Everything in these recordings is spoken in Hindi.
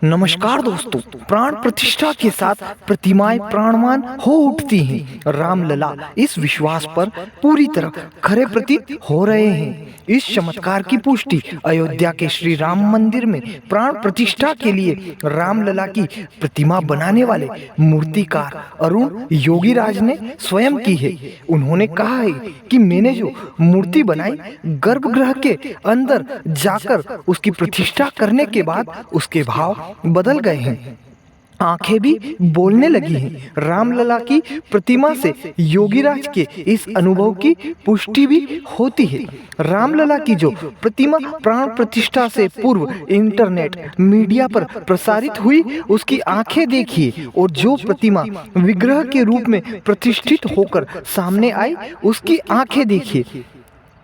नमस्कार दोस्तों। प्राण प्रतिष्ठा के साथ प्रतिमाएं प्राणवान हो उठती हैं। रामलला इस विश्वास पर पूरी तरह खरे प्रतीत हो रहे हैं। इस चमत्कार की पुष्टि अयोध्या के श्री राम मंदिर में प्राण प्रतिष्ठा के लिए रामलला की प्रतिमा बनाने वाले मूर्तिकार अरुण योगीराज ने स्वयं की है। उन्होंने कहा है कि मैंने जो मूर्ति बनाई, गर्भगृह के अंदर जाकर उसकी प्रतिष्ठा करने के बाद उसके भाव बदल गए हैं, आंखें भी बोलने लगी हैं। रामलला की प्रतिमा से योगीराज के इस अनुभव की पुष्टि भी होती है। रामलला की जो प्रतिमा प्राण प्रतिष्ठा से पूर्व इंटरनेट मीडिया पर प्रसारित हुई, उसकी आंखें देखिए, और जो प्रतिमा विग्रह के रूप में प्रतिष्ठित होकर सामने आई, उसकी आंखें देखिए।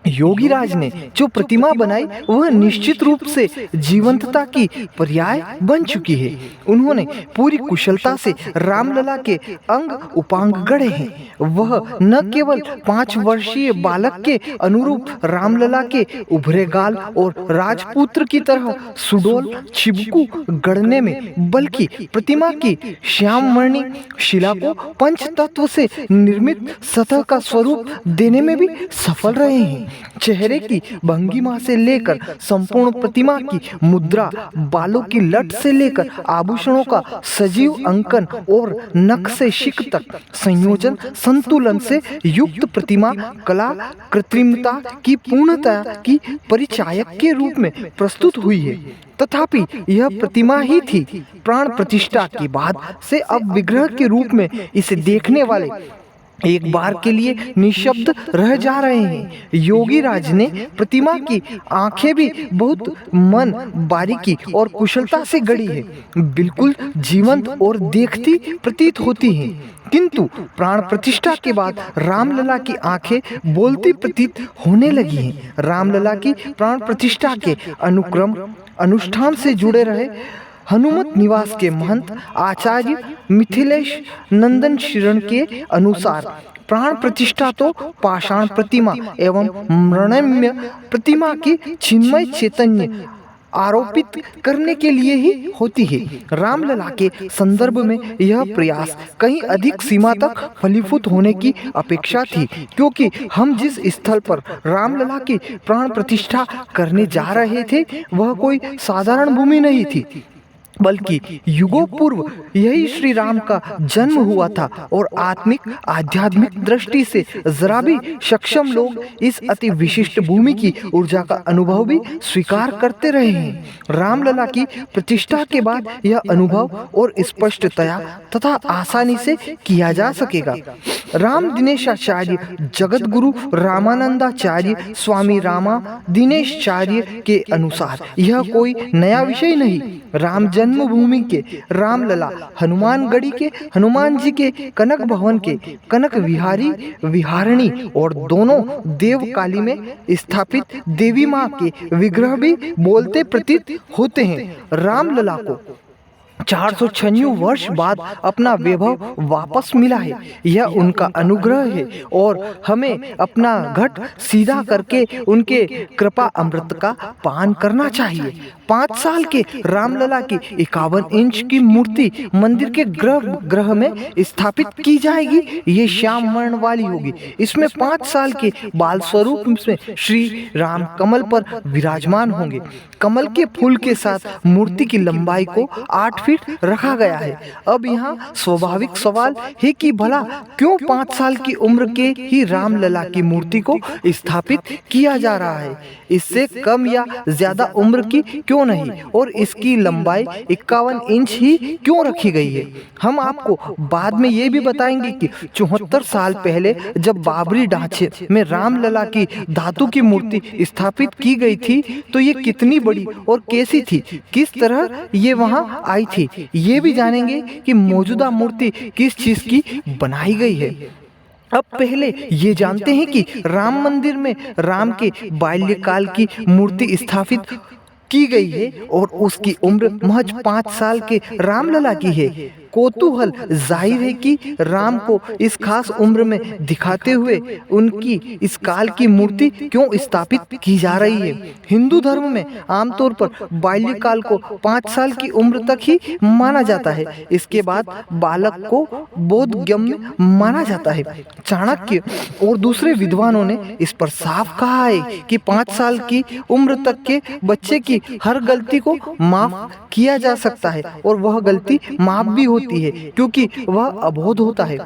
योगीराज ने जो प्रतिमा बनाई वह निश्चित रूप से जीवंतता की पर्याय बन चुकी है। उन्होंने पूरी कुशलता से रामलला के अंग उपांग गढ़े हैं। वह न केवल 5 वर्षीय बालक के अनुरूप रामलला के उभरे गाल और राजपुत्र की तरह सुडोल चिबकू गढ़ने में, बल्कि प्रतिमा की श्यामवर्णी शिला को पंच तत्व से निर्मित सतह का स्वरूप देने में भी सफल रहे हैं। चेहरे की भंगिमा से लेकर संपूर्ण प्रतिमा की मुद्रा, बालों की लट से लेकर आभूषणों का सजीव अंकन और नख से शिक तक संयोजन संतुलन से युक्त प्रतिमा कला कृत्रिमता की पूर्णता की परिचायक के रूप में प्रस्तुत हुई है। तथापि यह प्रतिमा ही थी। प्राण प्रतिष्ठा के बाद से अब विग्रह के रूप में इसे देखने वाले एक बार के लिए निशब्द रह जा रहे हैं। योगीराज ने प्रतिमा की आंखें भी बहुत मन, बारीकी और कुशलता से गढ़ी है। बिल्कुल जीवंत और देखती प्रतीत होती हैं। किंतु प्राण प्रतिष्ठा के बाद रामलला की आंखें बोलती प्रतीत होने लगी हैं। रामलला की प्राण प्रतिष्ठा के अनुष्ठान से जुड़े रहे हनुमत निवास के महंत आचार्य मिथिलेश नंदन शरण के अनुसार प्राण प्रतिष्ठा तो पाषाण प्रतिमा एवं मृण्मय प्रतिमा की चिन्मय चैतन्य आरोपित करने के लिए ही होती है। रामलला के संदर्भ में यह प्रयास कहीं अधिक सीमा तक फलीभूत होने की अपेक्षा थी, क्योंकि हम जिस स्थल पर रामलला की प्राण प्रतिष्ठा करने जा रहे थे वह कोई साधारण भूमि नहीं थी, बल्कि युगों पूर्व यही श्री राम का जन्म हुआ था। और आत्मिक आध्यात्मिक दृष्टि से जरा भी सक्षम लोग इस अति विशिष्ट भूमि की ऊर्जा का अनुभव भी स्वीकार करते रहे हैं। रामलला की प्रतिष्ठा के बाद यह अनुभव और स्पष्टतया तथा आसानी से किया जा सकेगा। राम दिनेशाचार्य जगत गुरु रामानंदाचार्य स्वामी रामा दिनेशाचार्य के अनुसार यह कोई नया विषय नहीं। राम जन्मभूमि के रामलला, हनुमानगढ़ी के हनुमान जी के कनक भवन के कनक विहारी विहारिणी और दोनों देवकाली में स्थापित देवी माँ के विग्रह भी बोलते प्रतीत होते हैं। रामलला को 496 वर्ष बाद अपना वैभव वापस मिला है। यह उनका अनुग्रह है और हमें अपना घट सीधा करके उनके कृपा अमृत का पान करना चाहिए। 5 साल के रामलला की 51 इंच की मूर्ति मंदिर के गर्भगृह में स्थापित की जाएगी। ये श्याम वर्ण वाली होगी। इसमें 5 साल के बाल स्वरूप में श्री राम कमल पर विराजमान होंगे। कमल के फूल के साथ मूर्ति की लंबाई को 8 फीट रखा गया है। अब यहाँ स्वाभाविक सवाल है कि भला क्यों 5 साल की उम्र के ही रामलला की मूर्ति को स्थापित किया जा रहा है? इससे कम या ज्यादा उम्र की क्यों नहीं? और इसकी लंबाई 51 इंच ही क्यों रखी गई है? हम आपको बाद में ये भी बताएंगे कि 74 साल पहले जब बाबरी ढांचे में रामलला की धातु की मूर्ति स्थापित की गई थी तो ये कितनी बड़ी और कैसी थी, किस तरह ये वहाँ आई थी, ये भी जानेंगे कि मौजूदा मूर्ति किस चीज की बनाई गई है। अब पहले ये जानते हैं कि राम मंदिर में राम के बाल्यकाल की मूर्ति स्थापित की गई है और उसकी उम्र महज 5 साल के रामलला की है। कौतूहल जाहिर है कि राम को इस खास उम्र में दिखाते हुए उनकी इस काल की मूर्ति क्यों स्थापित की जा रही है। हिंदू धर्म में आमतौर पर बाल्यकाल को 5 साल की उम्र तक ही माना जाता है। इसके बाद बालक को बोधगम्य माना जाता है। चाणक्य और दूसरे विद्वानों ने इस पर साफ कहा है कि 5 साल की उम्र तक के बच्चे की हर गलती को माफ किया जा सकता है और वह गलती माफ भी होती है क्योंकि वह अबोध होता है।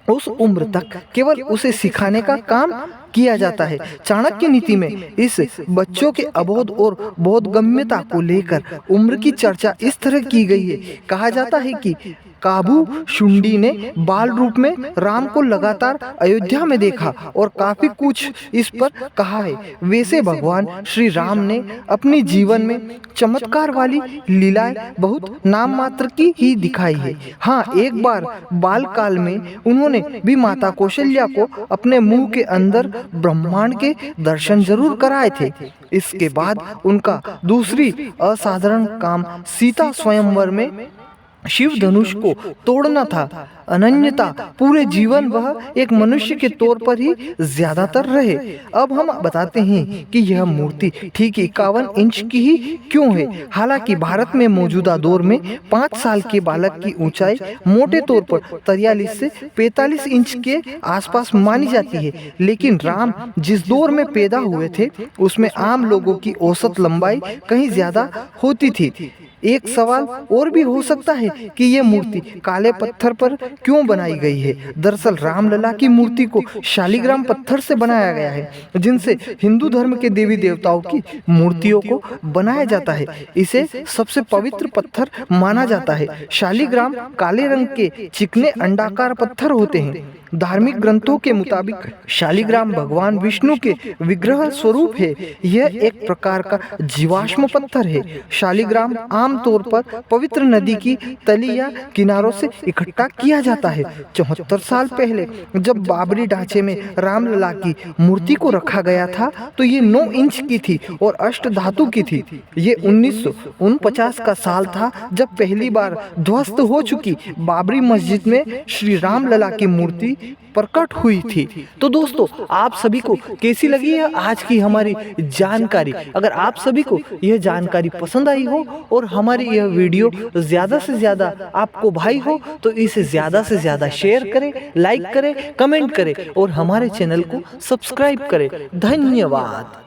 उस उम्र तक केवल उसे सिखाने का काम किया जाता है। चाणक्य नीति में इस बच्चों के अबोध और बोधगम्यता को लेकर उम्र की चर्चा इस तरह की गई है। कहा जाता है कि काबू शुंडी ने बाल रूप में राम को लगातार अयोध्या में देखा और काफी कुछ इस पर कहा है। वैसे भगवान श्री राम ने अपनी जीवन में चमत्कार वाली लीलाएं बहुत नाम मात्र की ही दिखाई है। हाँ, एक बार बाल काल में उन्होंने भी माता कौशल्या को अपने मुंह के अंदर ब्रह्मांड के दर्शन जरूर कराए थे। इसके बाद उनका दूसरी असाधारण काम सीता स्वयंवर में शिव धनुष को तोड़ना था। अनन्यता पूरे जीवन वह एक मनुष्य के तौर पर ही ज्यादातर रहे। अब हम बताते हैं कि यह मूर्ति ठीक 51 इंच की ही क्यों है। हालांकि भारत में मौजूदा दौर में 5 साल के बालक की ऊंचाई मोटे तौर पर 43 से 45 इंच के आसपास मानी जाती है, लेकिन राम जिस दौर में पैदा हुए थे उसमें आम लोगों की औसत लंबाई कहीं ज्यादा होती थी। एक सवाल और भी हो सकता है कि यह मूर्ति काले पत्थर पर क्यों बनाई गई है। दरअसल रामलला की मूर्ति को शालिग्राम पत्थर से बनाया गया है, जिनसे हिंदू धर्म के देवी देवताओं की मूर्तियों को बनाया जाता है। इसे सबसे पवित्र पत्थर माना जाता है। शालिग्राम काले रंग के चिकने अंडाकार पत्थर होते हैं। धार्मिक ग्रंथों के मुताबिक शालिग्राम भगवान विष्णु के विग्रह स्वरूप है। यह एक प्रकार का जीवाश्म पत्थर है। शालिग्राम आमतौर पर पवित्र नदी की तली या किनारों से इकट्ठा किया जाता है। 74 साल पहले जब बाबरी ढांचे में रामलला की मूर्ति को रखा गया था तो ये 9 इंच की थी और अष्ट धातु की थी। ये 1949 का साल था जब पहली बार ध्वस्त हो चुकी बाबरी मस्जिद में श्री रामलला की मूर्ति प्रकट हुई थी। तो दोस्तों, आप सभी को कैसी लगी है आज की हमारी जानकारी। अगर आप सभी को यह जानकारी पसंद आई हो और हमारी यह वीडियो ज्यादा से ज्यादा आपको भाई हो तो इसे ज्यादा से ज्यादा शेयर करें, लाइक करें, कमेंट करें और हमारे चैनल को सब्सक्राइब करें। धन्यवाद।